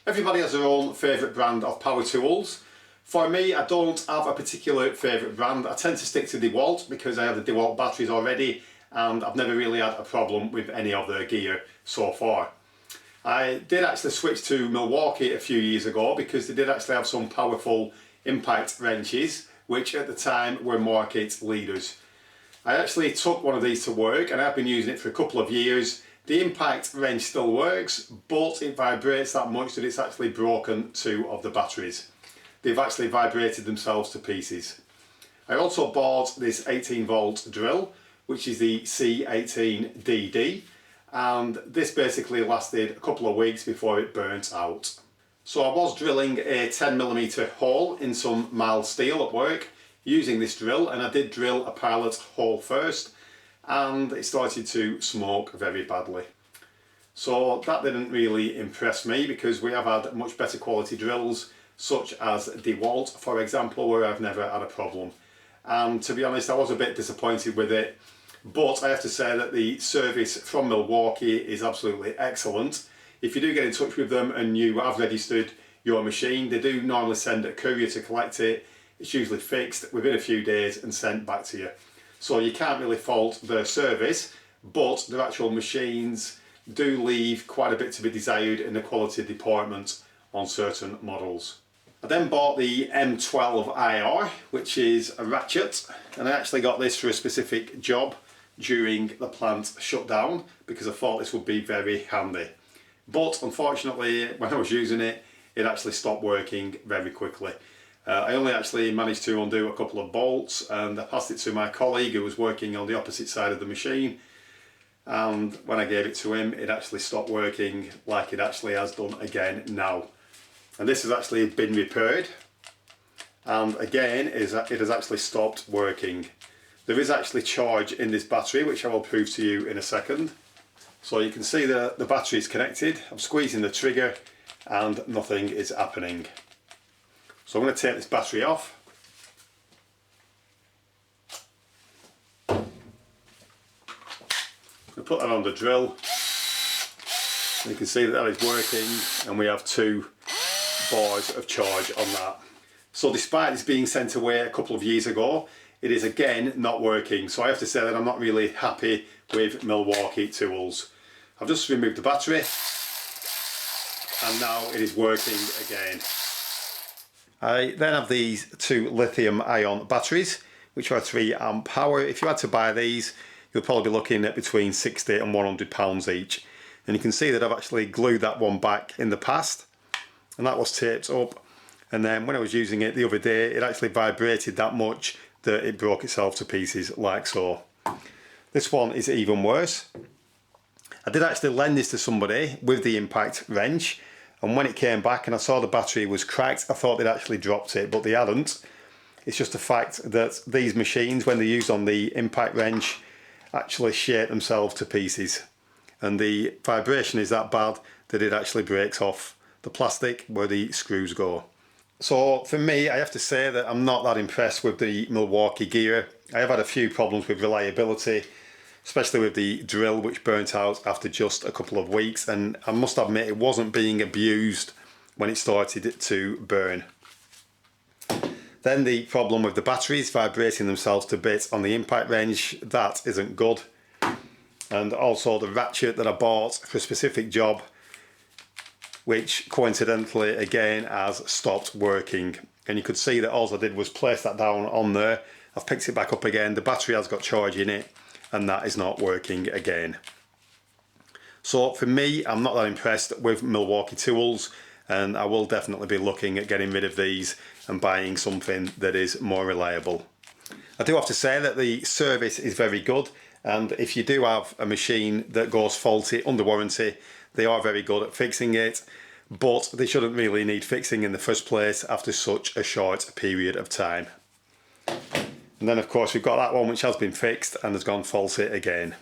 Everybody has their own favourite brand of power tools. For me, I don't have a particular favourite brand. I tend to stick to DeWalt because I have the DeWalt batteries already and I've never really had a problem with any of their gear so far. I did actually switch to Milwaukee a few years ago because they did actually have some powerful impact wrenches which at the time were market leaders. I actually took one of these to work and I've been using it for a couple of years. The impact wrench still works, but it vibrates that much that it's actually broken 2 of the batteries. They've actually vibrated themselves to pieces. I also bought this 18-volt drill, which is the C18DD, and this basically lasted a couple of weeks before it burnt out. So I was drilling a 10mm hole in some mild steel at work using this drill, and I did drill a pilot hole first, and it started to smoke very badly. So that didn't really impress me because we have had much better quality drills such as DeWalt, for example, where I've never had a problem. And to be honest, I was a bit disappointed with it, but I have to say that the service from Milwaukee is absolutely excellent. If you do get in touch with them and you have registered your machine, they do normally send a courier to collect it. It's usually fixed within a few days and sent back to you. So you can't really fault their service, but their actual machines do leave quite a bit to be desired in the quality department on certain models. I then bought the M12 IR, which is a ratchet, and I actually got this for a specific job during the plant shutdown because I thought this would be very handy. But unfortunately, when I was using it, it actually stopped working very quickly. I only actually managed to undo a couple of bolts and I passed it to my colleague who was working on the opposite side of the machine, and when I gave it to him it actually stopped working like it actually has done again now. And this has actually been repaired and again it has actually stopped working. There is actually charge in this battery which I will prove to you in a second. So you can see the battery is connected. I'm squeezing the trigger and nothing is happening. So I'm going to take this battery off. I put that on the drill. And you can see that that is working and we have 2 bars of charge on that. So despite this being sent away a couple of years ago, it is again not working. So I have to say that I'm not really happy with Milwaukee tools. I've just removed the battery and now it is working again. I then have these 2 lithium ion batteries which are 3 amp power. If you had to buy these you'll probably be looking at between £60 and £100 each, and you can see that I've actually glued that one back in the past and that was taped up, and then when I was using it the other day it actually vibrated that much that it broke itself to pieces like so. This one is even worse. I did actually lend this to somebody with the impact wrench, and when it came back and I saw the battery was cracked I thought they'd actually dropped it, but they hadn't. It's just the fact that these machines when they're used on the impact wrench actually shake themselves to pieces, and the vibration is that bad that it actually breaks off the plastic where the screws go. So for me I have to say that I'm not that impressed with the Milwaukee gear. I have had a few problems with reliability, especially with the drill which burnt out after just a couple of weeks, and I must admit it wasn't being abused when it started to burn. Then the problem with the batteries vibrating themselves to bits on the impact wrench, that isn't good. And also the ratchet that I bought for a specific job, which coincidentally again has stopped working. And you could see that all I did was place that down on there. I've picked it back up again, the battery has got charge in it, and that is not working again. So for me, I'm not that impressed with Milwaukee tools, and I will definitely be looking at getting rid of these and buying something that is more reliable. I do have to say that the service is very good, and if you do have a machine that goes faulty under warranty, they are very good at fixing it, but they shouldn't really need fixing in the first place after such a short period of time. And then of course we've got that one which has been fixed and has gone faulty again.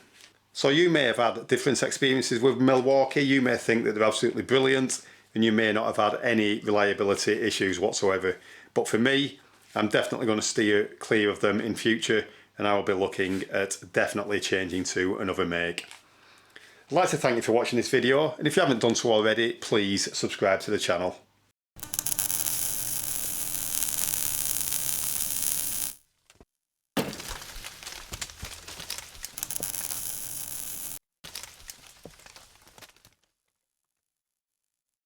So you may have had different experiences with Milwaukee. You may think that they're absolutely brilliant and you may not have had any reliability issues whatsoever. But for me, I'm definitely going to steer clear of them in future, and I will be looking at definitely changing to another make. I'd like to thank you for watching this video, and if you haven't done so already, please subscribe to the channel.